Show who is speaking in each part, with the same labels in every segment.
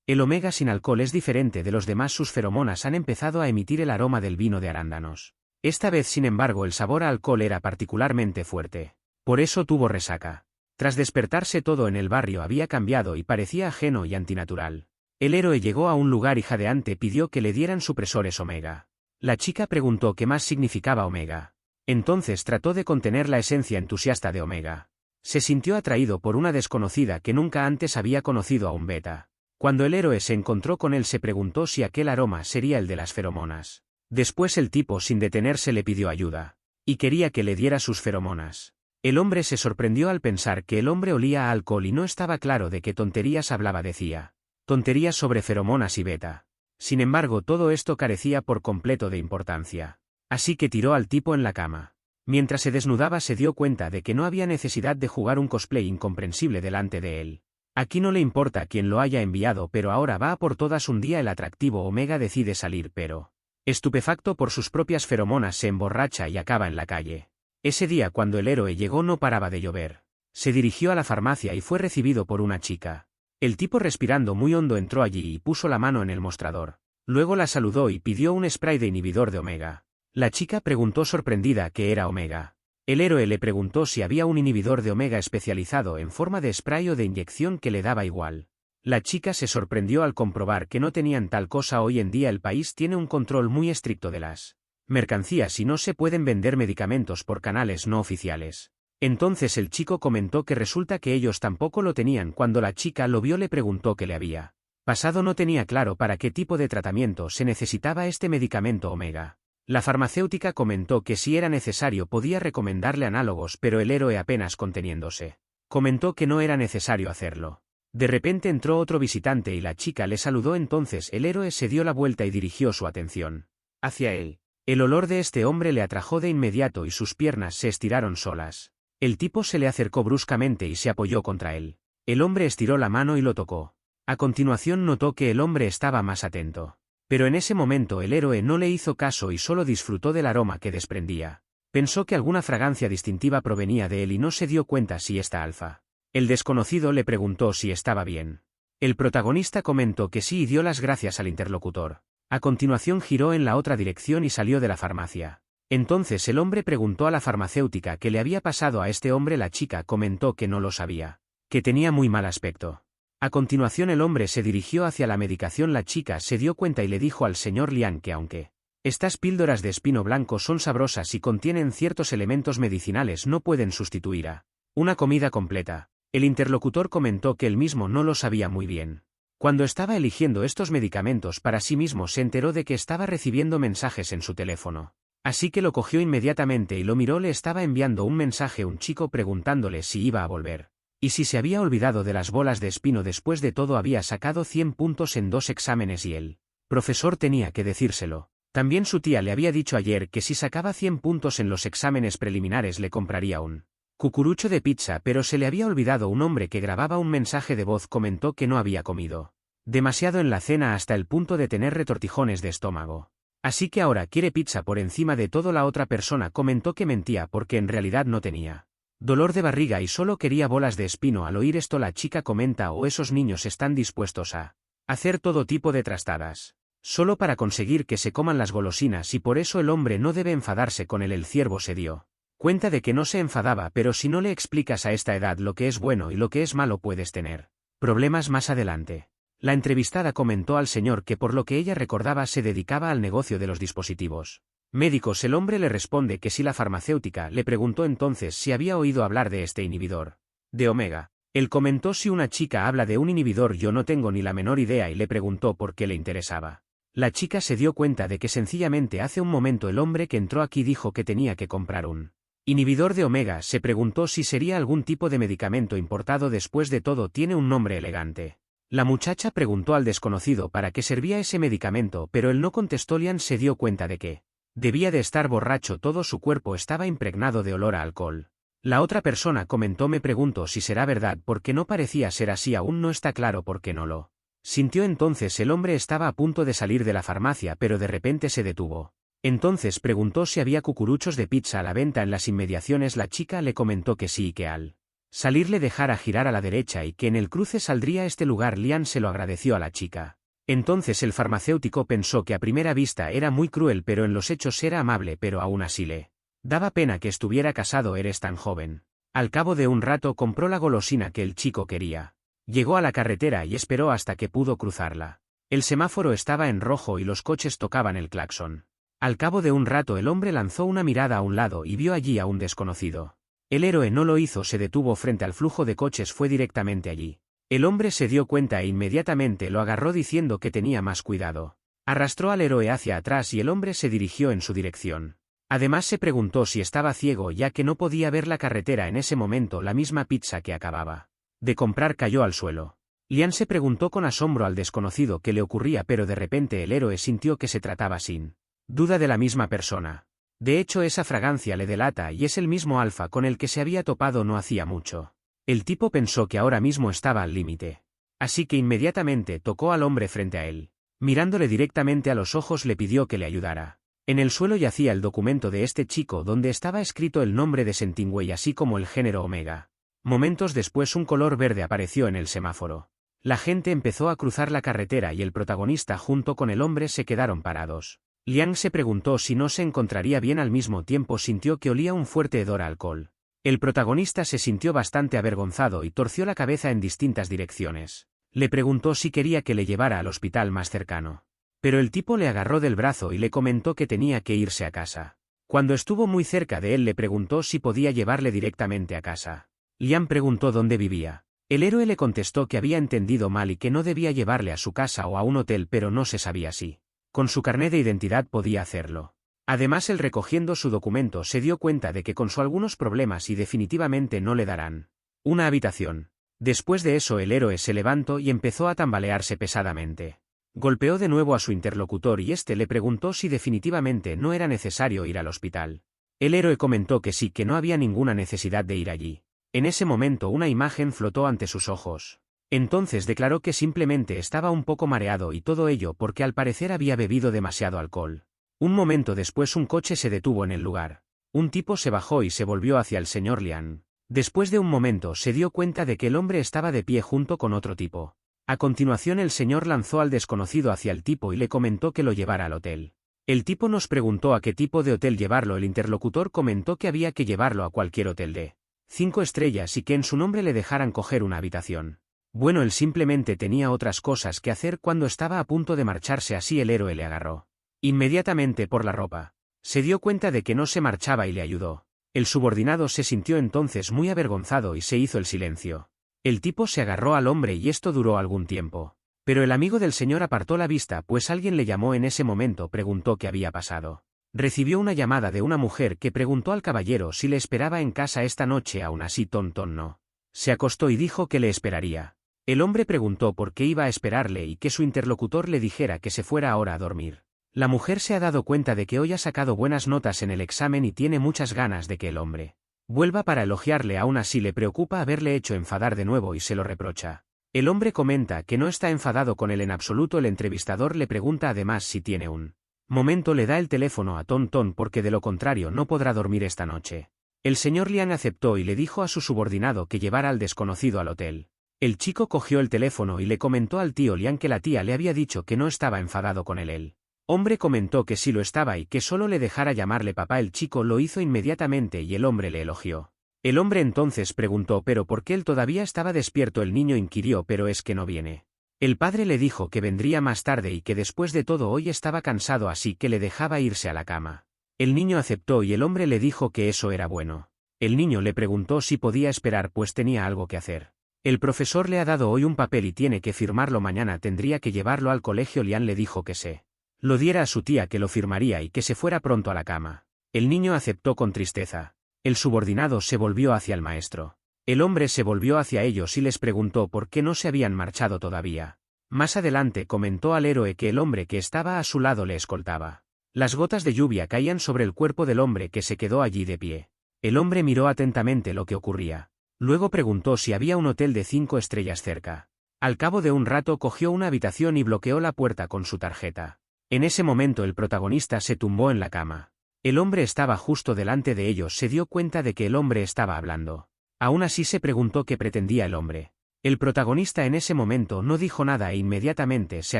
Speaker 1: El omega sin alcohol es diferente de los demás, sus feromonas han empezado a emitir el aroma del vino de arándanos. Esta vez, sin embargo, el sabor a alcohol era particularmente fuerte. Por eso tuvo resaca. Tras despertarse, todo en el barrio había cambiado y parecía ajeno y antinatural. El héroe llegó a un lugar y jadeante pidió que le dieran supresores omega. La chica preguntó qué más significaba omega. Entonces trató de contener la esencia entusiasta de omega. Se sintió atraído por una desconocida que nunca antes había conocido a un beta. Cuando el héroe se encontró con él, se preguntó si aquel aroma sería el de las feromonas. Después el tipo, sin detenerse, le pidió ayuda. Y quería que le diera sus feromonas. El hombre se sorprendió al pensar que el hombre olía a alcohol y no estaba claro de qué tonterías hablaba. Decía tonterías sobre feromonas y beta. Sin embargo, todo esto carecía por completo de importancia. Así que tiró al tipo en la cama. Mientras se desnudaba, se dio cuenta de que no había necesidad de jugar un cosplay incomprensible delante de él. Aquí no le importa quién lo haya enviado, pero ahora va a por todas. Un día el atractivo omega decide salir, pero, estupefacto por sus propias feromonas, se emborracha y acaba en la calle. Ese día, cuando el héroe llegó, no paraba de llover. Se dirigió a la farmacia y fue recibido por una chica. El tipo, respirando muy hondo, entró allí y puso la mano en el mostrador. Luego la saludó y pidió un spray de inhibidor de omega. La chica preguntó sorprendida qué era omega. El héroe le preguntó si había un inhibidor de omega especializado en forma de spray o de inyección, que le daba igual. La chica se sorprendió al comprobar que no tenían tal cosa. Hoy en día el país tiene un control muy estricto de las mercancías y no se pueden vender medicamentos por canales no oficiales. Entonces el chico comentó que resulta que ellos tampoco lo tenían. Cuando la chica lo vio, le preguntó qué le había pasado. No tenía claro para qué tipo de tratamiento se necesitaba este medicamento omega. La farmacéutica comentó que si era necesario podía recomendarle análogos, pero el héroe, apenas conteniéndose, comentó que no era necesario hacerlo. De repente entró otro visitante y la chica le saludó. Entonces el héroe se dio la vuelta y dirigió su atención hacia él. El olor de este hombre le atrajo de inmediato y sus piernas se estiraron solas. El tipo se le acercó bruscamente y se apoyó contra él. El hombre estiró la mano y lo tocó. A continuación notó que el hombre estaba más atento. Pero en ese momento el héroe no le hizo caso y solo disfrutó del aroma que desprendía. Pensó que alguna fragancia distintiva provenía de él y no se dio cuenta si esta alfa. El desconocido le preguntó si estaba bien. El protagonista comentó que sí y dio las gracias al interlocutor. A continuación giró en la otra dirección y salió de la farmacia. Entonces el hombre preguntó a la farmacéutica qué le había pasado a este hombre. La chica comentó que no lo sabía, que tenía muy mal aspecto. A continuación el hombre se dirigió hacia la medicación. La chica se dio cuenta y le dijo al señor Lian que aunque estas píldoras de espino blanco son sabrosas y contienen ciertos elementos medicinales, no pueden sustituir a una comida completa. El interlocutor comentó que él mismo no lo sabía muy bien. Cuando estaba eligiendo estos medicamentos para sí mismo, se enteró de que estaba recibiendo mensajes en su teléfono. Así que lo cogió inmediatamente y lo miró. Le estaba enviando un mensaje un chico preguntándole si iba a volver. Y si se había olvidado de las bolas de espino. Después de todo había sacado 100 puntos en 2 exámenes y el profesor tenía que decírselo. También su tía le había dicho ayer que si sacaba 100 puntos en los exámenes preliminares le compraría un cucurucho de pizza, pero se le había olvidado. Un hombre que grababa un mensaje de voz comentó que no había comido demasiado en la cena hasta el punto de tener retortijones de estómago. Así que ahora quiere pizza por encima de todo. La otra persona comentó que mentía porque en realidad no tenía dolor de barriga y solo quería bolas de espino. Al oír esto la chica comenta: oh, esos niños están dispuestos a hacer todo tipo de trastadas solo para conseguir que se coman las golosinas, y por eso el hombre no debe enfadarse con él. El ciervo se dio cuenta de que no se enfadaba, pero si no le explicas a esta edad lo que es bueno y lo que es malo, puedes tener problemas más adelante. La entrevistada comentó al señor que por lo que ella recordaba se dedicaba al negocio de los dispositivos médicos. El hombre le responde que sí. La farmacéutica le preguntó entonces si había oído hablar de este inhibidor de omega. Él comentó: si una chica habla de un inhibidor, yo no tengo ni la menor idea, y le preguntó por qué le interesaba. La chica se dio cuenta de que sencillamente hace un momento el hombre que entró aquí dijo que tenía que comprar un inhibidor de omega. Se preguntó si sería algún tipo de medicamento importado. Después de todo tiene un nombre elegante. La muchacha preguntó al desconocido para qué servía ese medicamento, pero él no contestó. Lian se dio cuenta de que debía de estar borracho. Todo su cuerpo estaba impregnado de olor a alcohol. La otra persona comentó: me pregunto si será verdad porque no parecía ser así. Aún no está claro por qué no lo sintió. Entonces el hombre estaba a punto de salir de la farmacia, pero de repente se detuvo. Entonces preguntó si había cucuruchos de pizza a la venta en las inmediaciones. La chica le comentó que sí y que al Salir le dejara girar a la derecha y que en el cruce saldría este lugar. Lian se lo agradeció a la chica. Entonces el farmacéutico pensó que a primera vista era muy cruel, pero en los hechos era amable, pero aún así le daba pena que estuviera casado. Eres tan joven. Al cabo de un rato compró la golosina que el chico quería. Llegó a la carretera y esperó hasta que pudo cruzarla. El semáforo estaba en rojo y los coches tocaban el claxon. Al cabo de un rato el hombre lanzó una mirada a un lado y vio allí a un desconocido. El héroe no lo hizo, se detuvo frente al flujo de coches, fue directamente allí. El hombre se dio cuenta e inmediatamente lo agarró diciendo que tenía más cuidado. Arrastró al héroe hacia atrás y el hombre se dirigió en su dirección. Además se preguntó si estaba ciego, ya que no podía ver la carretera en ese momento. La misma pizza que acababa de comprar cayó al suelo. Lian se preguntó con asombro al desconocido qué le ocurría, pero de repente el héroe sintió que se trataba sin duda de la misma persona. De hecho, esa fragancia le delata y es el mismo Alfa con el que se había topado no hacía mucho. El tipo pensó que ahora mismo estaba al límite. Así que inmediatamente tocó al hombre frente a él. Mirándole directamente a los ojos le pidió que le ayudara. En el suelo yacía el documento de este chico donde estaba escrito el nombre de Sentinway así como el género Omega. Momentos después un color verde apareció en el semáforo. La gente empezó a cruzar la carretera y el protagonista junto con el hombre se quedaron parados. Liang se preguntó si no se encontraría bien, al mismo tiempo sintió que olía un fuerte hedor a alcohol. El protagonista se sintió bastante avergonzado y torció la cabeza en distintas direcciones. Le preguntó si quería que le llevara al hospital más cercano. Pero el tipo le agarró del brazo y le comentó que tenía que irse a casa. Cuando estuvo muy cerca de él le preguntó si podía llevarle directamente a casa. Liang preguntó dónde vivía. El héroe le contestó que había entendido mal y que no debía llevarle a su casa o a un hotel, pero no se sabía si con su carné de identidad podía hacerlo. Además, él, recogiendo su documento, se dio cuenta de que con su algunos problemas y definitivamente no le darán una habitación. Después de eso el héroe se levantó y empezó a tambalearse pesadamente. Golpeó de nuevo a su interlocutor y este le preguntó si definitivamente no era necesario ir al hospital. El héroe comentó que sí, que no había ninguna necesidad de ir allí. En ese momento una imagen flotó ante sus ojos. Entonces declaró que simplemente estaba un poco mareado y todo ello porque al parecer había bebido demasiado alcohol. Un momento después un coche se detuvo en el lugar. Un tipo se bajó y se volvió hacia el señor Lian. Después de un momento se dio cuenta de que el hombre estaba de pie junto con otro tipo. A continuación el señor lanzó al desconocido hacia el tipo y le comentó que lo llevara al hotel. El tipo nos preguntó a qué tipo de hotel llevarlo. El interlocutor comentó que había que llevarlo a cualquier hotel de 5 estrellas y que en su nombre le dejaran coger una habitación. Bueno, él simplemente tenía otras cosas que hacer cuando estaba a punto de marcharse, así el héroe le agarró inmediatamente por la ropa. Se dio cuenta de que no se marchaba y le ayudó. El subordinado se sintió entonces muy avergonzado y se hizo el silencio. El tipo se agarró al hombre y esto duró algún tiempo. Pero el amigo del señor apartó la vista, pues alguien le llamó en ese momento. Preguntó qué había pasado. Recibió una llamada de una mujer que preguntó al caballero si le esperaba en casa esta noche. Aún así Tonton no se acostó y dijo que le esperaría. El hombre preguntó por qué iba a esperarle y que su interlocutor le dijera que se fuera ahora a dormir. La mujer se ha dado cuenta de que hoy ha sacado buenas notas en el examen y tiene muchas ganas de que el hombre vuelva para elogiarle. Aún así le preocupa haberle hecho enfadar de nuevo y se lo reprocha. El hombre comenta que no está enfadado con él en absoluto. El entrevistador le pregunta además si tiene un momento, le da el teléfono a Tonton porque de lo contrario no podrá dormir esta noche. El señor Liang aceptó y le dijo a su subordinado que llevara al desconocido al hotel. El chico cogió el teléfono y le comentó al tío Liang que la tía le había dicho que no estaba enfadado con él. El hombre comentó que sí lo estaba y que solo le dejara llamarle papá. El chico lo hizo inmediatamente y el hombre le elogió. El hombre entonces preguntó pero por qué él todavía estaba despierto. El niño inquirió pero es que no viene. El padre le dijo que vendría más tarde y que después de todo hoy estaba cansado, así que le dejaba irse a la cama. El niño aceptó y el hombre le dijo que eso era bueno. El niño le preguntó si podía esperar pues tenía algo que hacer. El profesor le ha dado hoy un papel y tiene que firmarlo mañana, tendría que llevarlo al colegio. Lian le dijo que se lo diera a su tía, que lo firmaría y que se fuera pronto a la cama. El niño aceptó con tristeza. El subordinado se volvió hacia el maestro. El hombre se volvió hacia ellos y les preguntó por qué no se habían marchado todavía. Más adelante comentó al héroe que el hombre que estaba a su lado le escoltaba. Las gotas de lluvia caían sobre el cuerpo del hombre que se quedó allí de pie. El hombre miró atentamente lo que ocurría. Luego preguntó si había un hotel de 5 estrellas cerca. Al cabo de un rato cogió una habitación y bloqueó la puerta con su tarjeta. En ese momento el protagonista se tumbó en la cama. El hombre estaba justo delante de ellos. Se dio cuenta de que el hombre estaba hablando. Aún así se preguntó qué pretendía el hombre. El protagonista en ese momento no dijo nada e inmediatamente se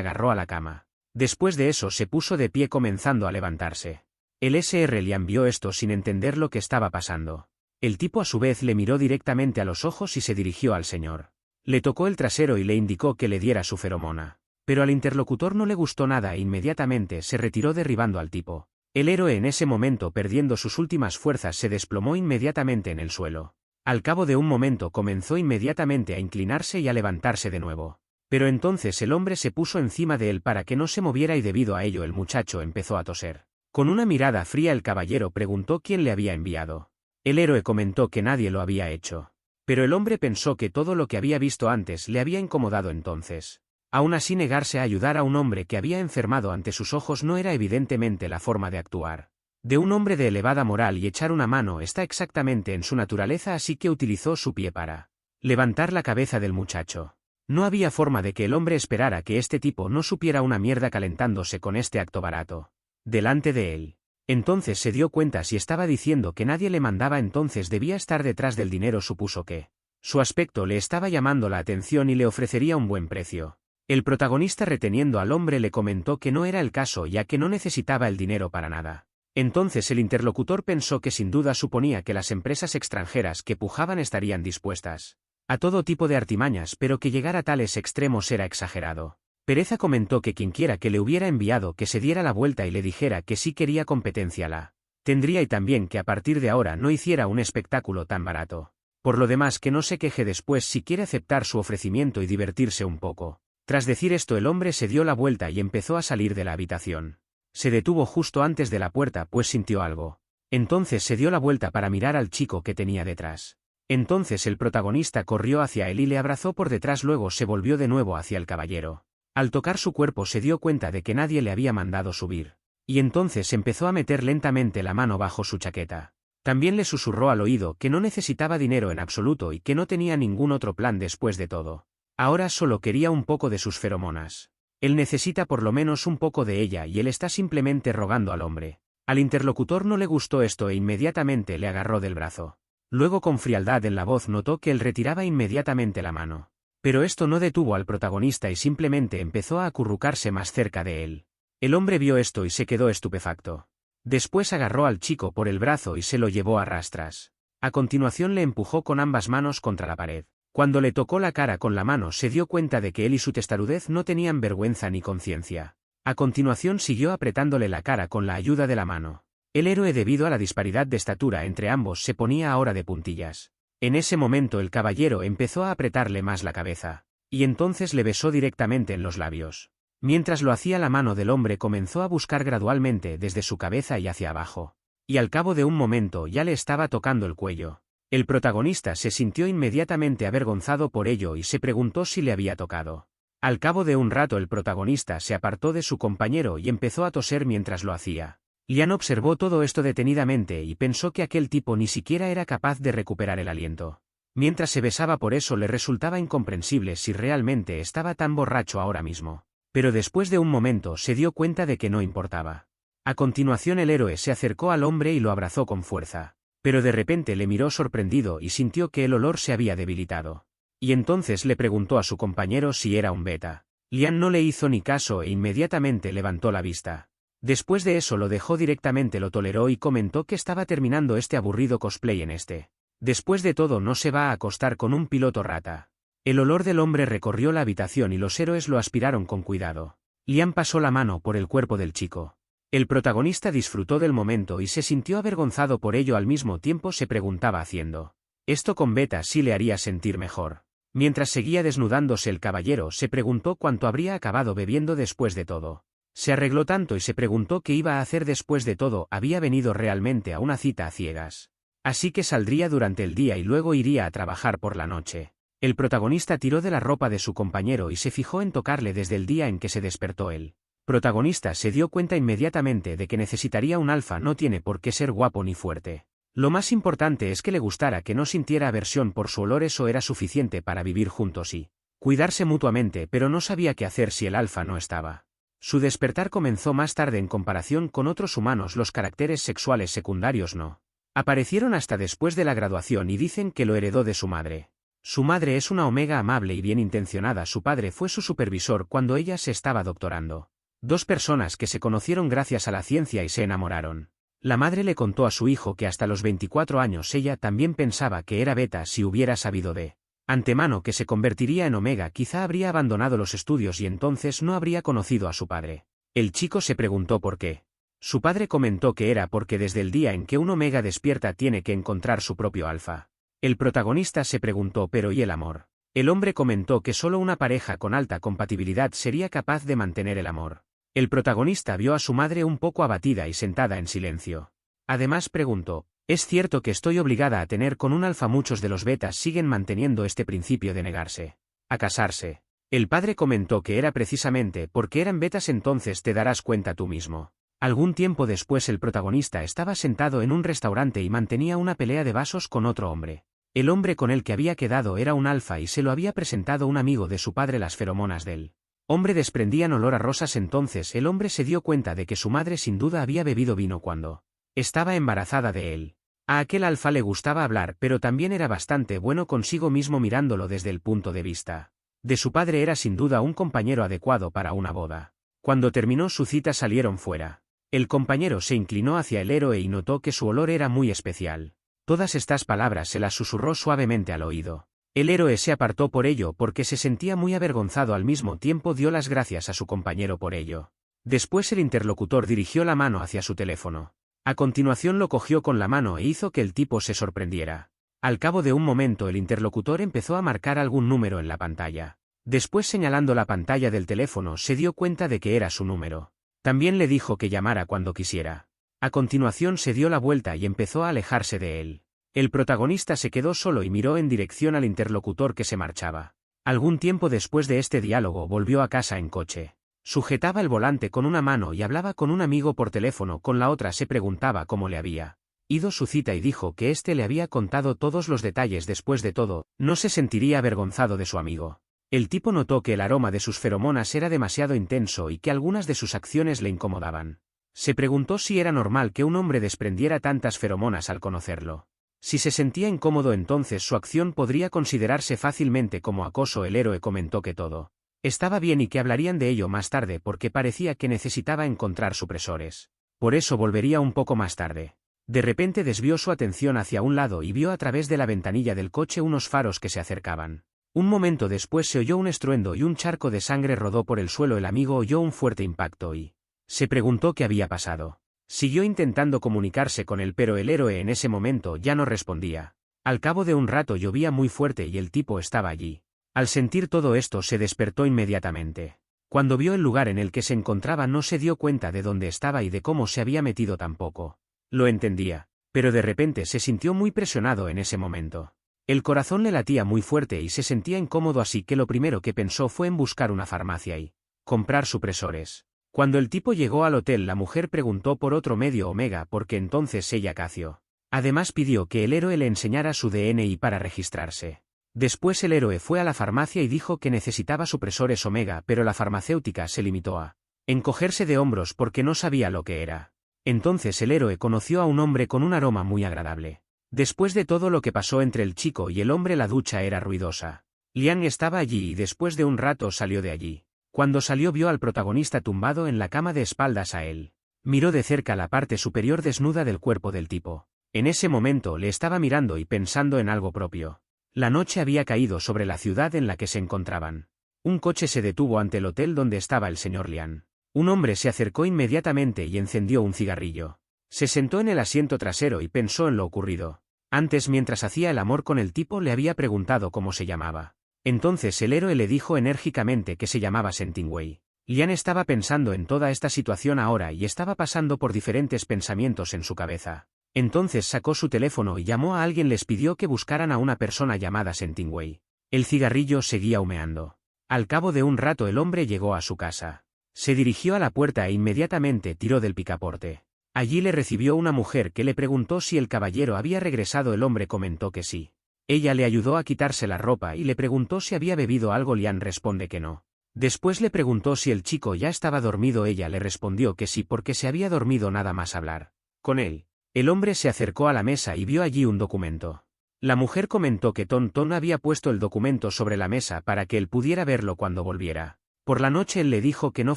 Speaker 1: agarró a la cama. Después de eso se puso de pie comenzando a levantarse. El Sr. Liam vio esto sin entender lo que estaba pasando. El tipo a su vez le miró directamente a los ojos y se dirigió al señor. Le tocó el trasero y le indicó que le diera su feromona. Pero al interlocutor no le gustó nada e inmediatamente se retiró derribando al tipo. El héroe en ese momento, perdiendo sus últimas fuerzas, se desplomó inmediatamente en el suelo. Al cabo de un momento comenzó inmediatamente a inclinarse y a levantarse de nuevo. Pero entonces el hombre se puso encima de él para que no se moviera y debido a ello el muchacho empezó a toser. Con una mirada fría el caballero preguntó quién le había enviado. El héroe comentó que nadie lo había hecho. Pero el hombre pensó que todo lo que había visto antes le había incomodado entonces. Aún así, negarse a ayudar a un hombre que había enfermado ante sus ojos no era evidentemente la forma de actuar de un hombre de elevada moral, y echar una mano está exactamente en su naturaleza, así que utilizó su pie para levantar la cabeza del muchacho. No había forma de que el hombre esperara que este tipo no supiera una mierda calentándose con este acto barato delante de él. Entonces se dio cuenta, si estaba diciendo que nadie le mandaba, entonces debía estar detrás del dinero. Supuso que su aspecto le estaba llamando la atención y le ofrecería un buen precio. El protagonista, reteniendo al hombre, le comentó que no era el caso, ya que no necesitaba el dinero para nada. Entonces el interlocutor pensó que sin duda suponía que las empresas extranjeras que pujaban estarían dispuestas a todo tipo de artimañas, pero que llegar a tales extremos era exagerado. Pereza comentó que quienquiera que le hubiera enviado que se diera la vuelta y le dijera que sí quería competencia la tendría, y también que a partir de ahora no hiciera un espectáculo tan barato. Por lo demás, que no se queje después si quiere aceptar su ofrecimiento y divertirse un poco. Tras decir esto, el hombre se dio la vuelta y empezó a salir de la habitación. Se detuvo justo antes de la puerta, pues sintió algo. Entonces se dio la vuelta para mirar al chico que tenía detrás. Entonces el protagonista corrió hacia él y le abrazó por detrás, luego se volvió de nuevo hacia el caballero. Al tocar su cuerpo se dio cuenta de que nadie le había mandado subir. Y entonces empezó a meter lentamente la mano bajo su chaqueta. También le susurró al oído que no necesitaba dinero en absoluto y que no tenía ningún otro plan después de todo. Ahora solo quería un poco de sus feromonas. Él necesita por lo menos un poco de ella y él está simplemente rogando al hombre. Al interlocutor no le gustó esto e inmediatamente le agarró del brazo. Luego, con frialdad en la voz, notó que él retiraba inmediatamente la mano. Pero esto no detuvo al protagonista y simplemente empezó a acurrucarse más cerca de él. El hombre vio esto y se quedó estupefacto. Después agarró al chico por el brazo y se lo llevó a rastras. A continuación le empujó con ambas manos contra la pared. Cuando le tocó la cara con la mano se dio cuenta de que él y su testarudez no tenían vergüenza ni conciencia. A continuación siguió apretándole la cara con la ayuda de la mano. El héroe, debido a la disparidad de estatura entre ambos, se ponía ahora de puntillas. En ese momento el caballero empezó a apretarle más la cabeza. Y entonces le besó directamente en los labios. Mientras lo hacía, la mano del hombre comenzó a buscar gradualmente desde su cabeza y hacia abajo. Y al cabo de un momento ya le estaba tocando el cuello. El protagonista se sintió inmediatamente avergonzado por ello y se preguntó si le había tocado. Al cabo de un rato el protagonista se apartó de su compañero y empezó a toser mientras lo hacía. Liam observó todo esto detenidamente y pensó que aquel tipo ni siquiera era capaz de recuperar el aliento. Mientras se besaba, por eso le resultaba incomprensible si realmente estaba tan borracho ahora mismo. Pero después de un momento se dio cuenta de que no importaba. A continuación el héroe se acercó al hombre y lo abrazó con fuerza. Pero de repente le miró sorprendido y sintió que el olor se había debilitado. Y entonces le preguntó a su compañero si era un beta. Liam no le hizo ni caso e inmediatamente levantó la vista. Después de eso lo dejó directamente, lo toleró y comentó que estaba terminando este aburrido cosplay en este. Después de todo, no se va a acostar con un piloto rata. El olor del hombre recorrió la habitación y los héroes lo aspiraron con cuidado. Liam pasó la mano por el cuerpo del chico. El protagonista disfrutó del momento y se sintió avergonzado por ello. Al mismo tiempo se preguntaba, haciendo esto con Beta sí le haría sentir mejor. Mientras seguía desnudándose el caballero se preguntó cuánto habría acabado bebiendo después de todo. Se arregló tanto y se preguntó qué iba a hacer después de todo. Había venido realmente a una cita a ciegas. Así que saldría durante el día y luego iría a trabajar por la noche. El protagonista tiró de la ropa de su compañero y se fijó en tocarle desde el día en que se despertó él. Protagonista se dio cuenta inmediatamente de que necesitaría un alfa. No tiene por qué ser guapo ni fuerte. Lo más importante es que le gustara, que no sintiera aversión por su olor. Eso era suficiente para vivir juntos y cuidarse mutuamente, pero no sabía qué hacer si el alfa no estaba. Su despertar comenzó más tarde en comparación con otros humanos. Los caracteres sexuales secundarios no Aparecieron hasta después de la graduación y dicen que lo heredó de su madre. Su madre es una Omega amable y bien intencionada. Su padre fue su supervisor cuando ella se estaba doctorando. Dos personas que se conocieron gracias a la ciencia y se enamoraron. La madre le contó a su hijo que hasta los 24 años ella también pensaba que era beta. Si hubiera sabido de antemano que se convertiría en Omega, quizá habría abandonado los estudios y entonces no habría conocido a su padre. El chico se preguntó por qué. Su padre comentó que era porque desde el día en que un Omega despierta tiene que encontrar su propio alfa. El protagonista se preguntó ¿pero y el amor? El hombre comentó que solo una pareja con alta compatibilidad sería capaz de mantener el amor. El protagonista vio a su madre un poco abatida y sentada en silencio. Además preguntó, ¿es cierto que estoy obligada a tener con un alfa? Muchos de los betas siguen manteniendo este principio de negarse a casarse. El padre comentó que era precisamente porque eran betas. Entonces te darás cuenta tú mismo. Algún tiempo después el protagonista estaba sentado en un restaurante y mantenía una pelea de vasos con otro hombre. El hombre con el que había quedado era un alfa y se lo había presentado un amigo de su padre. Las feromonas del hombre desprendían olor a rosas. Entonces el hombre se dio cuenta de que su madre sin duda había bebido vino cuando estaba embarazada de él. A aquel alfa le gustaba hablar, pero también era bastante bueno consigo mismo mirándolo desde el punto de vista de su padre. Era sin duda un compañero adecuado para una boda. Cuando terminó su cita salieron fuera. El compañero se inclinó hacia el héroe y notó que su olor era muy especial. Todas estas palabras se las susurró suavemente al oído. El héroe se apartó por ello porque se sentía muy avergonzado. Al mismo tiempo dio las gracias a su compañero por ello. Después el interlocutor dirigió la mano hacia su teléfono. A continuación lo cogió con la mano e hizo que el tipo se sorprendiera. Al cabo de un momento el interlocutor empezó a marcar algún número en la pantalla. Después, señalando la pantalla del teléfono, se dio cuenta de que era su número. También le dijo que llamara cuando quisiera. A continuación se dio la vuelta y empezó a alejarse de él. El protagonista se quedó solo y miró en dirección al interlocutor que se marchaba. Algún tiempo después de este diálogo volvió a casa en coche. Sujetaba el volante con una mano y hablaba con un amigo por teléfono. Con la otra se preguntaba cómo le había ido su cita y dijo que éste le había contado todos los detalles. Después de todo, no se sentiría avergonzado de su amigo. El tipo notó que el aroma de sus feromonas era demasiado intenso y que algunas de sus acciones le incomodaban. Se preguntó si era normal que un hombre desprendiera tantas feromonas al conocerlo. Si se sentía incómodo, entonces su acción podría considerarse fácilmente como acoso. El héroe comentó que todo estaba bien y que hablarían de ello más tarde porque parecía que necesitaba encontrar supresores. Por eso volvería un poco más tarde. De repente desvió su atención hacia un lado y vio a través de la ventanilla del coche unos faros que se acercaban. Un momento después se oyó un estruendo y un charco de sangre rodó por el suelo. El amigo oyó un fuerte impacto y se preguntó qué había pasado. Siguió intentando comunicarse con él, pero el héroe en ese momento ya no respondía. Al cabo de un rato llovía muy fuerte y el tipo estaba allí. Al sentir todo esto se despertó inmediatamente. Cuando vio el lugar en el que se encontraba no se dio cuenta de dónde estaba y de cómo se había metido tampoco. Lo entendía, pero de repente se sintió muy presionado en ese momento. El corazón le latía muy fuerte y se sentía incómodo, así que lo primero que pensó fue en buscar una farmacia y comprar supresores. Cuando el tipo llegó al hotel, la mujer preguntó por otro medio Omega porque entonces ella cació. Además pidió que el héroe le enseñara su DNI para registrarse. Después el héroe fue a la farmacia y dijo que necesitaba supresores Omega, pero la farmacéutica se limitó a encogerse de hombros porque no sabía lo que era. Entonces el héroe conoció a un hombre con un aroma muy agradable. Después de todo lo que pasó entre el chico y el hombre, la ducha era ruidosa. Lian estaba allí y después de un rato salió de allí. Cuando salió vio al protagonista tumbado en la cama de espaldas a él. Miró de cerca la parte superior desnuda del cuerpo del tipo. En ese momento le estaba mirando y pensando en algo propio. La noche había caído sobre la ciudad en la que se encontraban. Un coche se detuvo ante el hotel donde estaba el señor Lian. Un hombre se acercó inmediatamente y encendió un cigarrillo. Se sentó en el asiento trasero y pensó en lo ocurrido. Antes, mientras hacía el amor con el tipo, le había preguntado cómo se llamaba. Entonces el héroe le dijo enérgicamente que se llamaba Sentinway. Lian estaba pensando en toda esta situación ahora y estaba pasando por diferentes pensamientos en su cabeza. Entonces sacó su teléfono y llamó a alguien. Les pidió que buscaran a una persona llamada Sentinway. El cigarrillo seguía humeando. Al cabo de un rato el hombre llegó a su casa. Se dirigió a la puerta e inmediatamente tiró del picaporte. Allí le recibió una mujer que le preguntó si el caballero había regresado. El hombre comentó que sí. Ella le ayudó a quitarse la ropa y le preguntó si había bebido algo. Lian responde que no. Después le preguntó si el chico ya estaba dormido. Ella le respondió que sí porque se había dormido nada más hablar con él. El hombre se acercó a la mesa y vio allí un documento. La mujer comentó que Ton Ton había puesto el documento sobre la mesa para que él pudiera verlo cuando volviera. Por la noche él le dijo que no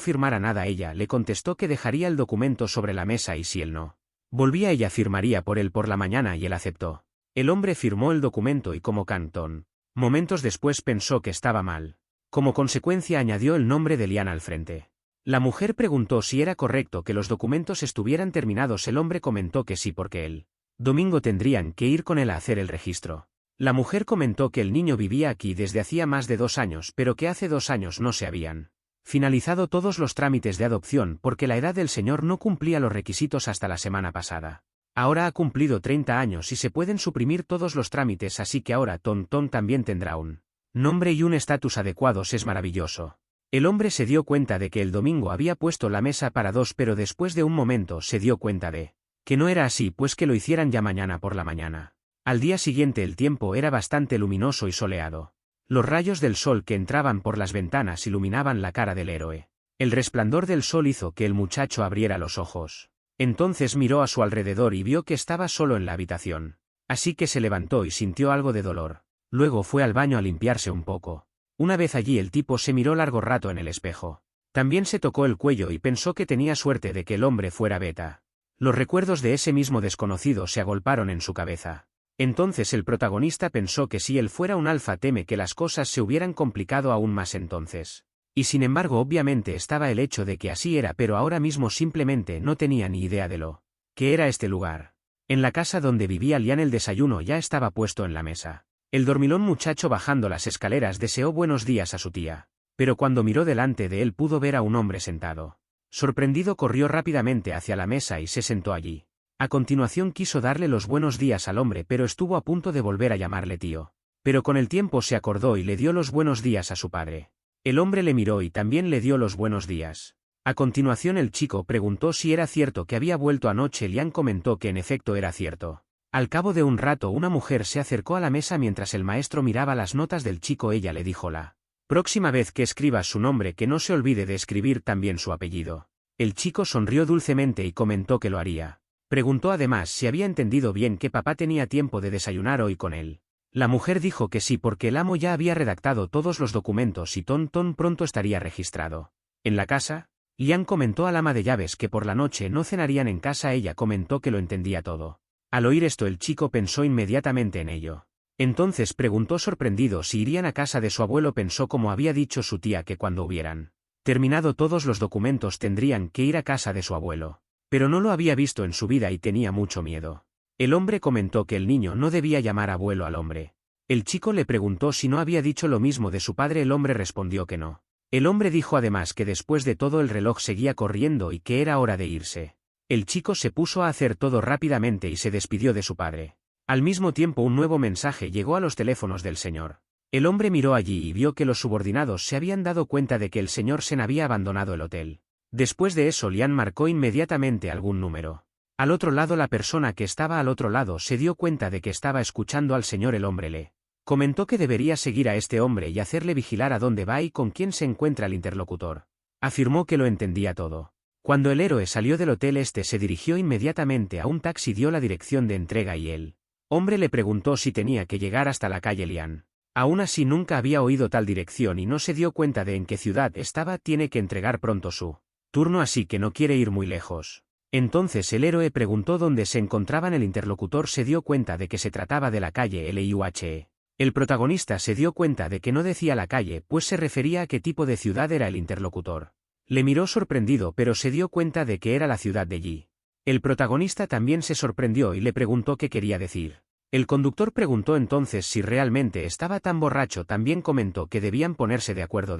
Speaker 1: firmara nada. Ella le contestó que dejaría el documento sobre la mesa y si él no volvía ella firmaría por él por la mañana y él aceptó. El hombre firmó el documento y como Canton momentos después pensó que estaba mal. Como consecuencia añadió el nombre de Lian al frente. La mujer preguntó si era correcto que los documentos estuvieran terminados. El hombre comentó que sí porque él domingo tendrían que ir con él a hacer el registro. La mujer comentó que el niño vivía aquí desde hacía más de 2 años, pero que hace 2 años no se habían finalizado todos los trámites de adopción porque la edad del señor no cumplía los requisitos hasta la semana pasada. Ahora ha cumplido 30 años y se pueden suprimir todos los trámites, así que ahora Ton Ton también tendrá un nombre y un estatus adecuados. Es maravilloso. El hombre se dio cuenta de que el domingo había puesto la mesa para 2, pero después de un momento se dio cuenta de que no era así, pues que lo hicieran ya mañana por la mañana. Al día siguiente el tiempo era bastante luminoso y soleado. Los rayos del sol que entraban por las ventanas iluminaban la cara del héroe. El resplandor del sol hizo que el muchacho abriera los ojos. Entonces miró a su alrededor y vio que estaba solo en la habitación. Así que se levantó y sintió algo de dolor. Luego fue al baño a limpiarse un poco. Una vez allí el tipo se miró largo rato en el espejo. También se tocó el cuello y pensó que tenía suerte de que el hombre fuera Beta. Los recuerdos de ese mismo desconocido se agolparon en su cabeza. Entonces el protagonista pensó que si él fuera un alfa teme que las cosas se hubieran complicado aún más entonces. Y sin embargo obviamente estaba el hecho de que así era, pero ahora mismo simplemente no tenía ni idea de lo que era este lugar. En la casa donde vivía Lian el desayuno ya estaba puesto en la mesa. El dormilón muchacho bajando las escaleras deseó buenos días a su tía. Pero cuando miró delante de él pudo ver a un hombre sentado. Sorprendido corrió rápidamente hacia la mesa y se sentó allí. A continuación quiso darle los buenos días al hombre, pero estuvo a punto de volver a llamarle tío. Pero con el tiempo se acordó y le dio los buenos días a su padre. El hombre le miró y también le dio los buenos días. A continuación el chico preguntó si era cierto que había vuelto anoche. Lian comentó que en efecto era cierto. Al cabo de un rato una mujer se acercó a la mesa mientras el maestro miraba las notas del chico. Ella le dijo la próxima vez que escribas su nombre que no se olvide de escribir también su apellido. El chico sonrió dulcemente y comentó que lo haría. Preguntó además si había entendido bien que papá tenía tiempo de desayunar hoy con él. La mujer dijo que sí porque el amo ya había redactado todos los documentos y Ton Ton pronto estaría registrado. En la casa, Lian comentó al ama de llaves que por la noche no cenarían en casa. Ella comentó que lo entendía todo. Al oír esto el chico pensó inmediatamente en ello. Entonces preguntó sorprendido si irían a casa de su abuelo. Pensó como había dicho su tía que cuando hubieran terminado todos los documentos tendrían que ir a casa de su abuelo. Pero no lo había visto en su vida y tenía mucho miedo. El hombre comentó que el niño no debía llamar abuelo al hombre. El chico le preguntó si no había dicho lo mismo de su padre. El hombre respondió que no. El hombre dijo además que después de todo el reloj seguía corriendo y que era hora de irse. El chico se puso a hacer todo rápidamente y se despidió de su padre. Al mismo tiempo un nuevo mensaje llegó a los teléfonos del señor. El hombre miró allí y vio que los subordinados se habían dado cuenta de que el señor Sen había abandonado el hotel. Después de eso Lian marcó inmediatamente algún número. Al otro lado la persona que estaba al otro lado se dio cuenta de que estaba escuchando al señor. El hombre le comentó que debería seguir a este hombre y hacerle vigilar a dónde va y con quién se encuentra el interlocutor. Afirmó que lo entendía todo. Cuando el héroe salió del hotel se dirigió inmediatamente a un taxi, dio la dirección de entrega y el hombre le preguntó si tenía que llegar hasta la calle Lian. Aún así nunca había oído tal dirección y no se dio cuenta de en qué ciudad estaba. Tiene que entregar pronto su turno, así que no quiere ir muy lejos. Entonces el héroe preguntó dónde se encontraban. El interlocutor se dio cuenta de que se trataba de la calle Liuhe. El protagonista se dio cuenta de que no decía la calle, pues se refería a qué tipo de ciudad era el interlocutor. Le miró sorprendido, pero se dio cuenta de que era la ciudad de Yi. El protagonista también se sorprendió y le preguntó qué quería decir. El conductor preguntó entonces si realmente estaba tan borracho. También comentó que debían ponerse de acuerdo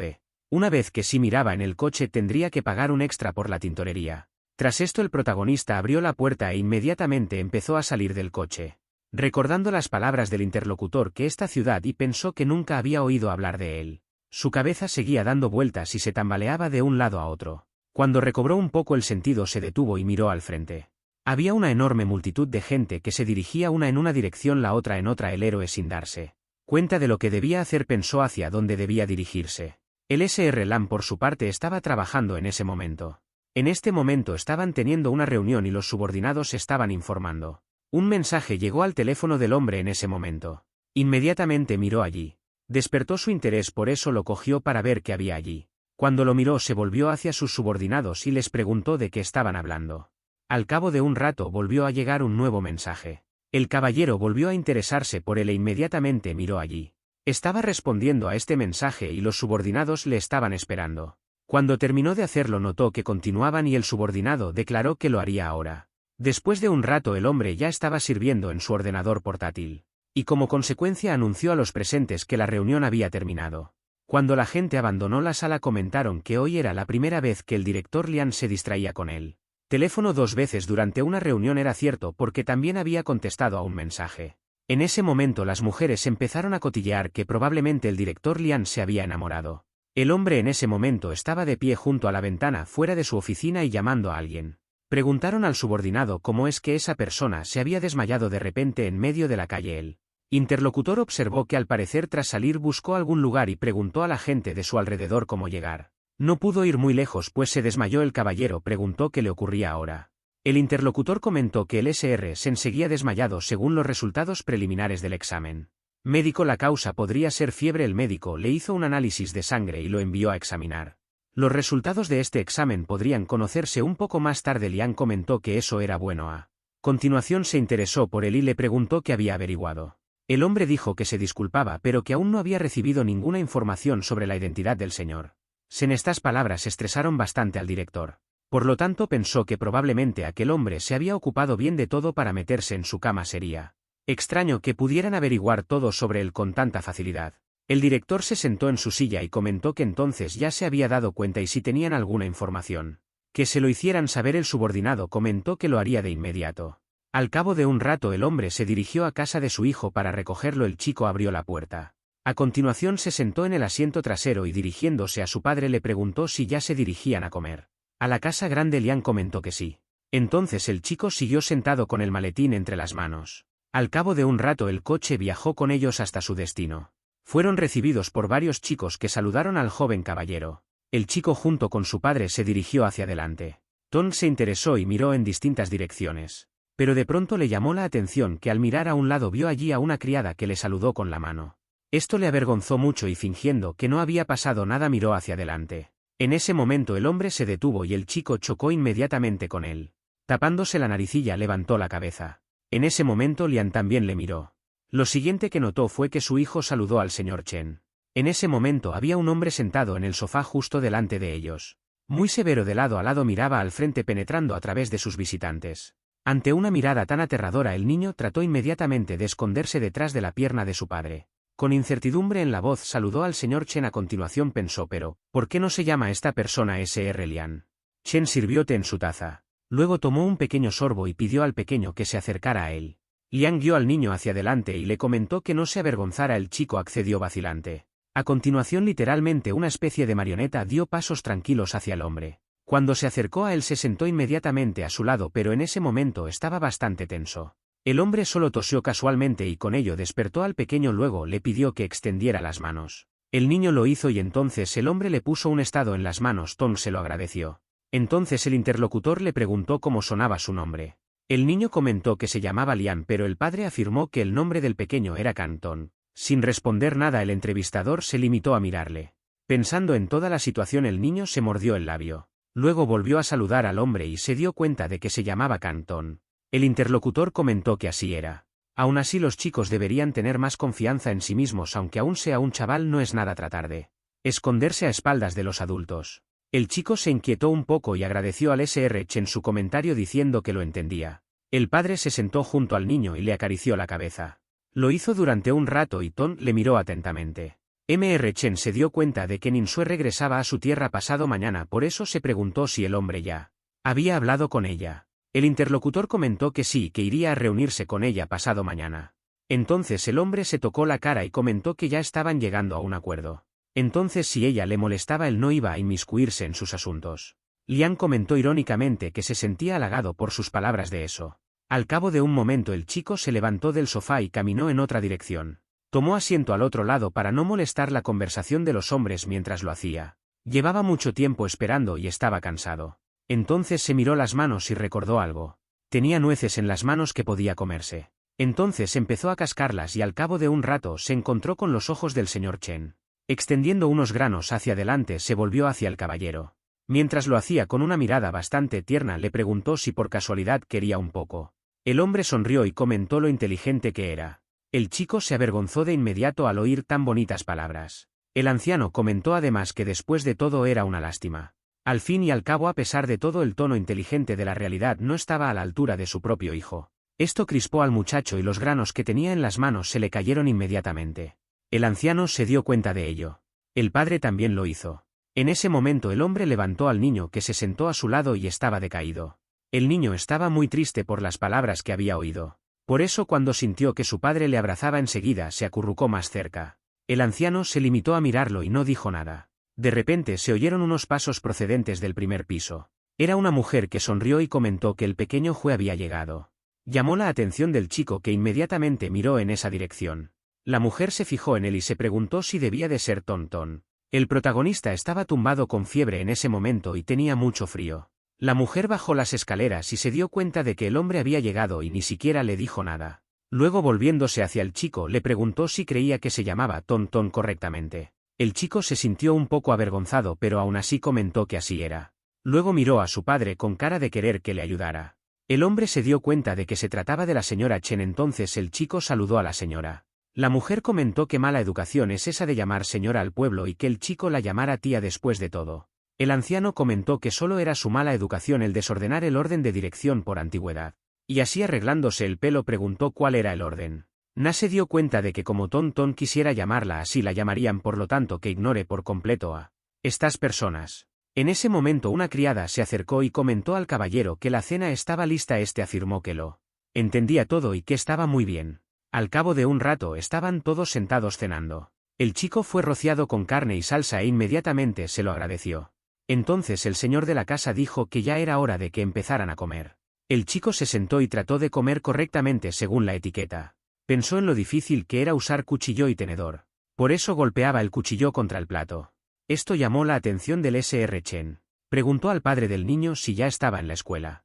Speaker 1: una vez que si miraba en el coche tendría que pagar un extra por la tintorería. Tras esto el protagonista abrió la puerta e inmediatamente empezó a salir del coche, recordando las palabras del interlocutor que esta ciudad, y pensó que nunca había oído hablar de él. Su cabeza seguía dando vueltas y se tambaleaba de un lado a otro. Cuando recobró un poco el sentido se detuvo y miró al frente. Había una enorme multitud de gente que se dirigía una en una dirección, la otra en otra. El héroe, sin darse cuenta de lo que debía hacer, pensó hacia dónde debía dirigirse. El Sr. Lam por su parte estaba trabajando en ese momento. En este momento estaban teniendo una reunión y los subordinados estaban informando. Un mensaje llegó al teléfono del hombre en ese momento. Inmediatamente miró allí. Despertó su interés, por eso lo cogió para ver qué había allí. Cuando lo miró se volvió hacia sus subordinados y les preguntó de qué estaban hablando. Al cabo de un rato volvió a llegar un nuevo mensaje. El caballero volvió a interesarse por él e inmediatamente miró allí. Estaba respondiendo a este mensaje y los subordinados le estaban esperando. Cuando terminó de hacerlo notó que continuaban y el subordinado declaró que lo haría ahora. Después de un rato el hombre ya estaba sirviendo en su ordenador portátil. Y como consecuencia anunció a los presentes que la reunión había terminado. Cuando la gente abandonó la sala comentaron que hoy era la primera vez que el director Lian se distraía con él. Teléfono 2 veces durante una reunión era cierto porque también había contestado a un mensaje. En ese momento las mujeres empezaron a cotillear que probablemente el director Lian se había enamorado. El hombre en ese momento estaba de pie junto a la ventana fuera de su oficina y llamando a alguien. Preguntaron al subordinado cómo es que esa persona se había desmayado de repente en medio de la calle. El interlocutor observó que al parecer tras salir buscó algún lugar y preguntó a la gente de su alrededor cómo llegar. No pudo ir muy lejos pues se desmayó. El caballero preguntó qué le ocurría ahora. El interlocutor comentó que el Sr. Sen seguía desmayado según los resultados preliminares del examen médico. La causa podría ser fiebre. El médico le hizo un análisis de sangre y lo envió a examinar. Los resultados de este examen podrían conocerse un poco más tarde. Lian comentó que eso era bueno. A continuación se interesó por él y le preguntó qué había averiguado. El hombre dijo que se disculpaba pero que aún no había recibido ninguna información sobre la identidad del señor Sen. Estas palabras estresaron bastante al director. Por lo tanto pensó que probablemente aquel hombre se había ocupado bien de todo para meterse en su cama. Sería extraño que pudieran averiguar todo sobre él con tanta facilidad. El director se sentó en su silla y comentó que entonces ya se había dado cuenta y si tenían alguna información, que se lo hicieran saber. El subordinado comentó que lo haría de inmediato. Al cabo de un rato el hombre se dirigió a casa de su hijo para recogerlo. El chico abrió la puerta. A continuación se sentó en el asiento trasero y dirigiéndose a su padre le preguntó si ya se dirigían a comer. A la casa grande. Lian comentó que sí. Entonces el chico siguió sentado con el maletín entre las manos. Al cabo de un rato el coche viajó con ellos hasta su destino. Fueron recibidos por varios chicos que saludaron al joven caballero. El chico junto con su padre se dirigió hacia adelante. Ton se interesó y miró en distintas direcciones. Pero de pronto le llamó la atención que al mirar a un lado vio allí a una criada que le saludó con la mano. Esto le avergonzó mucho y fingiendo que no había pasado nada miró hacia adelante. En ese momento el hombre se detuvo y el chico chocó inmediatamente con él. Tapándose la naricilla levantó la cabeza. En ese momento Lian también le miró. Lo siguiente que notó fue que su hijo saludó al señor Chen. En ese momento había un hombre sentado en el sofá justo delante de ellos. Muy severo de lado a lado miraba al frente penetrando a través de sus visitantes. Ante una mirada tan aterradora el niño trató inmediatamente de esconderse detrás de la pierna de su padre. Con incertidumbre en la voz saludó al señor Chen. A continuación pensó pero, ¿por qué no se llama esta persona Sr. Lian? Chen sirvió té en su taza. Luego tomó un pequeño sorbo y pidió al pequeño que se acercara a él. Lian guió al niño hacia adelante y le comentó que no se avergonzara. El chico accedió vacilante. A continuación literalmente una especie de marioneta dio pasos tranquilos hacia el hombre. Cuando se acercó a él se sentó inmediatamente a su lado pero en ese momento estaba bastante tenso. El hombre solo tosió casualmente y con ello despertó al pequeño. Luego le pidió que extendiera las manos. El niño lo hizo y entonces el hombre le puso un estado en las manos. Tom se lo agradeció. Entonces el interlocutor le preguntó cómo sonaba su nombre. El niño comentó que se llamaba Lian pero el padre afirmó que el nombre del pequeño era Canton. Sin responder nada el entrevistador se limitó a mirarle. Pensando en toda la situación el niño se mordió el labio. Luego volvió a saludar al hombre y se dio cuenta de que se llamaba Canton. El interlocutor comentó que así era. Aún así los chicos deberían tener más confianza en sí mismos aunque aún sea un chaval no es nada tratar de esconderse a espaldas de los adultos. El chico se inquietó un poco y agradeció al Sr. Chen su comentario diciendo que lo entendía. El padre se sentó junto al niño y le acarició la cabeza. Lo hizo durante un rato y Ton le miró atentamente. Mr. Chen se dio cuenta de que Ninsue regresaba a su tierra pasado mañana, por eso se preguntó si el hombre ya había hablado con ella. El interlocutor comentó que sí, que iría a reunirse con ella pasado mañana. Entonces el hombre se tocó la cara y comentó que ya estaban llegando a un acuerdo. Entonces si ella le molestaba él no iba a inmiscuirse en sus asuntos. Lian comentó irónicamente que se sentía halagado por sus palabras de eso. Al cabo de un momento el chico se levantó del sofá y caminó en otra dirección. Tomó asiento al otro lado para no molestar la conversación de los hombres mientras lo hacía. Llevaba mucho tiempo esperando y estaba cansado. Entonces se miró las manos y recordó algo. Tenía nueces en las manos que podía comerse. Entonces empezó a cascarlas y al cabo de un rato se encontró con los ojos del señor Chen. Extendiendo unos granos hacia adelante se volvió hacia el caballero. Mientras lo hacía con una mirada bastante tierna le preguntó si por casualidad quería un poco. El hombre sonrió y comentó lo inteligente que era. El chico se avergonzó de inmediato al oír tan bonitas palabras. El anciano comentó además que después de todo era una lástima. Al fin y al cabo, a pesar de todo, el tono inteligente de la realidad no estaba a la altura de su propio hijo. Esto crispó al muchacho y los granos que tenía en las manos se le cayeron inmediatamente. El anciano se dio cuenta de ello. El padre también lo hizo. En ese momento el hombre levantó al niño que se sentó a su lado y estaba decaído. El niño estaba muy triste por las palabras que había oído. Por eso cuando sintió que su padre le abrazaba enseguida se acurrucó más cerca. El anciano se limitó a mirarlo y no dijo nada. De repente se oyeron unos pasos procedentes del primer piso. Era una mujer que sonrió y comentó que el pequeño Jue había llegado. Llamó la atención del chico que inmediatamente miró en esa dirección. La mujer se fijó en él y se preguntó si debía de ser Tonton. El protagonista estaba tumbado con fiebre en ese momento y tenía mucho frío. La mujer bajó las escaleras y se dio cuenta de que el hombre había llegado y ni siquiera le dijo nada. Luego volviéndose hacia el chico le preguntó si creía que se llamaba Tonton correctamente. El chico se sintió un poco avergonzado pero aún así comentó que así era. Luego miró a su padre con cara de querer que le ayudara. El hombre se dio cuenta de que se trataba de la señora Chen, entonces el chico saludó a la señora. La mujer comentó que mala educación es esa de llamar señora al pueblo y que el chico la llamara tía después de todo. El anciano comentó que solo era su mala educación el desordenar el orden de dirección por antigüedad. Y así arreglándose el pelo preguntó cuál era el orden. Na se dio cuenta de que como Tonton quisiera llamarla así la llamarían, por lo tanto que ignore por completo a estas personas. En ese momento una criada se acercó y comentó al caballero que la cena estaba lista. Este afirmó que lo entendía todo y que estaba muy bien. Al cabo de un rato estaban todos sentados cenando. El chico fue rociado con carne y salsa e inmediatamente se lo agradeció. Entonces el señor de la casa dijo que ya era hora de que empezaran a comer. El chico se sentó y trató de comer correctamente según la etiqueta. Pensó en lo difícil que era usar cuchillo y tenedor. Por eso golpeaba el cuchillo contra el plato. Esto llamó la atención del Sr. Chen. Preguntó al padre del niño si ya estaba en la escuela.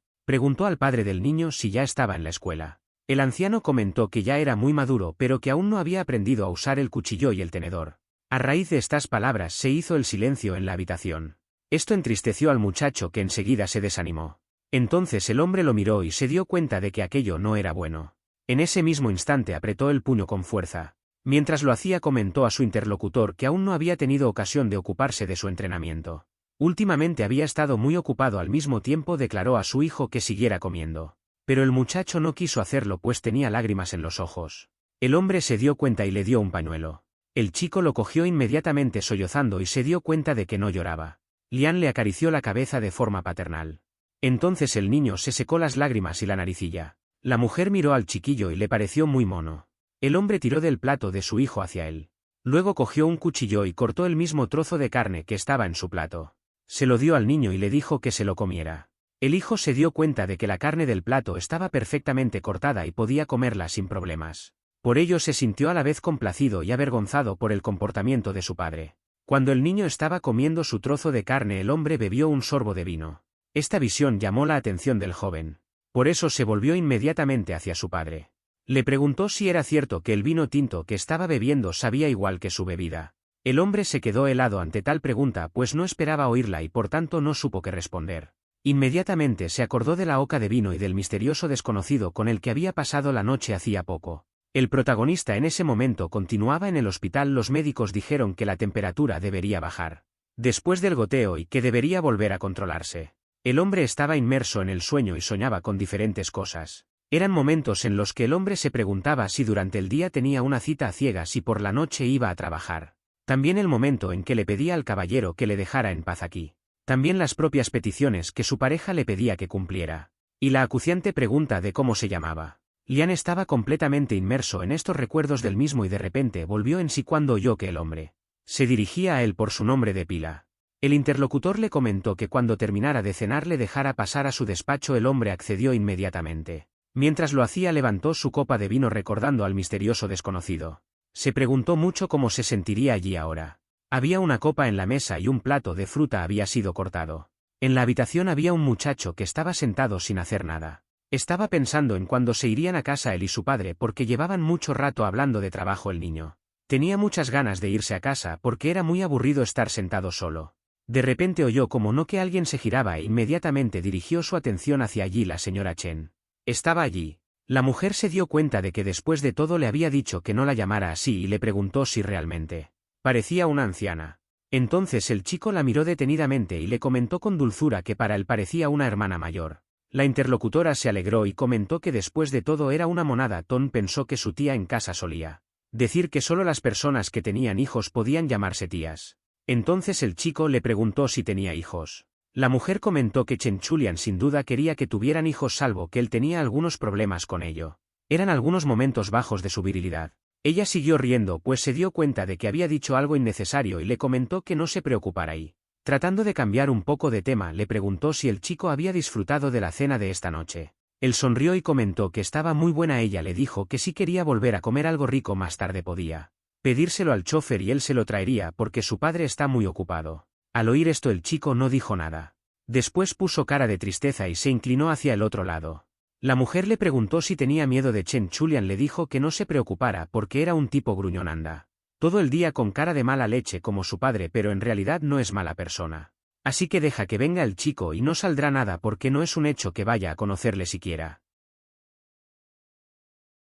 Speaker 1: El anciano comentó que ya era muy maduro pero que aún no había aprendido a usar el cuchillo y el tenedor. A raíz de estas palabras se hizo el silencio en la habitación. Esto entristeció al muchacho, que enseguida se desanimó. Entonces el hombre lo miró y se dio cuenta de que aquello no era bueno. En ese mismo instante apretó el puño con fuerza. Mientras lo hacía comentó a su interlocutor que aún no había tenido ocasión de ocuparse de su entrenamiento. Últimamente había estado muy ocupado. Al mismo tiempo declaró a su hijo que siguiera comiendo. Pero el muchacho no quiso hacerlo pues tenía lágrimas en los ojos. El hombre se dio cuenta y le dio un pañuelo. El chico lo cogió inmediatamente sollozando y se dio cuenta de que no lloraba. Lian le acarició la cabeza de forma paternal. Entonces el niño se secó las lágrimas y la naricilla. La mujer miró al chiquillo y le pareció muy mono. El hombre tiró del plato de su hijo hacia él. Luego cogió un cuchillo y cortó el mismo trozo de carne que estaba en su plato. Se lo dio al niño y le dijo que se lo comiera. El hijo se dio cuenta de que la carne del plato estaba perfectamente cortada y podía comerla sin problemas. Por ello se sintió a la vez complacido y avergonzado por el comportamiento de su padre. Cuando el niño estaba comiendo su trozo de carne, el hombre bebió un sorbo de vino. Esta visión llamó la atención del joven. Por eso se volvió inmediatamente hacia su padre. Le preguntó si era cierto que el vino tinto que estaba bebiendo sabía igual que su bebida. El hombre se quedó helado ante tal pregunta pues no esperaba oírla y por tanto no supo qué responder. Inmediatamente se acordó de la oca de vino y del misterioso desconocido con el que había pasado la noche hacía poco. El protagonista en ese momento continuaba en el hospital. Los médicos dijeron que la temperatura debería bajar después del goteo y que debería volver a controlarse. El hombre estaba inmerso en el sueño y soñaba con diferentes cosas. Eran momentos en los que el hombre se preguntaba si durante el día tenía una cita a ciegas y por la noche iba a trabajar. También el momento en que le pedía al caballero que le dejara en paz aquí. También las propias peticiones que su pareja le pedía que cumpliera. Y la acuciante pregunta de cómo se llamaba. Lian estaba completamente inmerso en estos recuerdos del mismo y de repente volvió en sí cuando oyó que el hombre se dirigía a él por su nombre de pila. El interlocutor le comentó que cuando terminara de cenar le dejara pasar a su despacho. El hombre accedió inmediatamente. Mientras lo hacía levantó su copa de vino recordando al misterioso desconocido. Se preguntó mucho cómo se sentiría allí ahora. Había una copa en la mesa y un plato de fruta había sido cortado. En la habitación había un muchacho que estaba sentado sin hacer nada. Estaba pensando en cuándo se irían a casa él y su padre porque llevaban mucho rato hablando de trabajo el niño. Tenía muchas ganas de irse a casa porque era muy aburrido estar sentado solo. De repente oyó como no que alguien se giraba e inmediatamente dirigió su atención hacia allí la señora Chen. Estaba allí. La mujer se dio cuenta de que después de todo le había dicho que no la llamara así y le preguntó si realmente parecía una anciana. Entonces el chico la miró detenidamente y le comentó con dulzura que para él parecía una hermana mayor. La interlocutora se alegró y comentó que después de todo era una monada. Ton pensó que su tía en casa solía decir que solo las personas que tenían hijos podían llamarse tías. Entonces el chico le preguntó si tenía hijos. La mujer comentó que Chen Chulian sin duda quería que tuvieran hijos salvo que él tenía algunos problemas con ello. Eran algunos momentos bajos de su virilidad. Ella siguió riendo pues se dio cuenta de que había dicho algo innecesario y le comentó que no se preocupara y, tratando de cambiar un poco de tema, le preguntó si el chico había disfrutado de la cena de esta noche. Él sonrió y comentó que estaba muy buena. Ella le dijo que si quería volver a comer algo rico más tarde podía pedírselo al chofer y él se lo traería porque su padre está muy ocupado. Al oír esto el chico no dijo nada. Después puso cara de tristeza y se inclinó hacia el otro lado. La mujer le preguntó si tenía miedo de Chen Chulian. Le dijo que no se preocupara porque era un tipo gruñón, anda todo el día con cara de mala leche como su padre, pero en realidad no es mala persona. Así que deja que venga el chico y no saldrá nada porque no es un hecho que vaya a conocerle siquiera.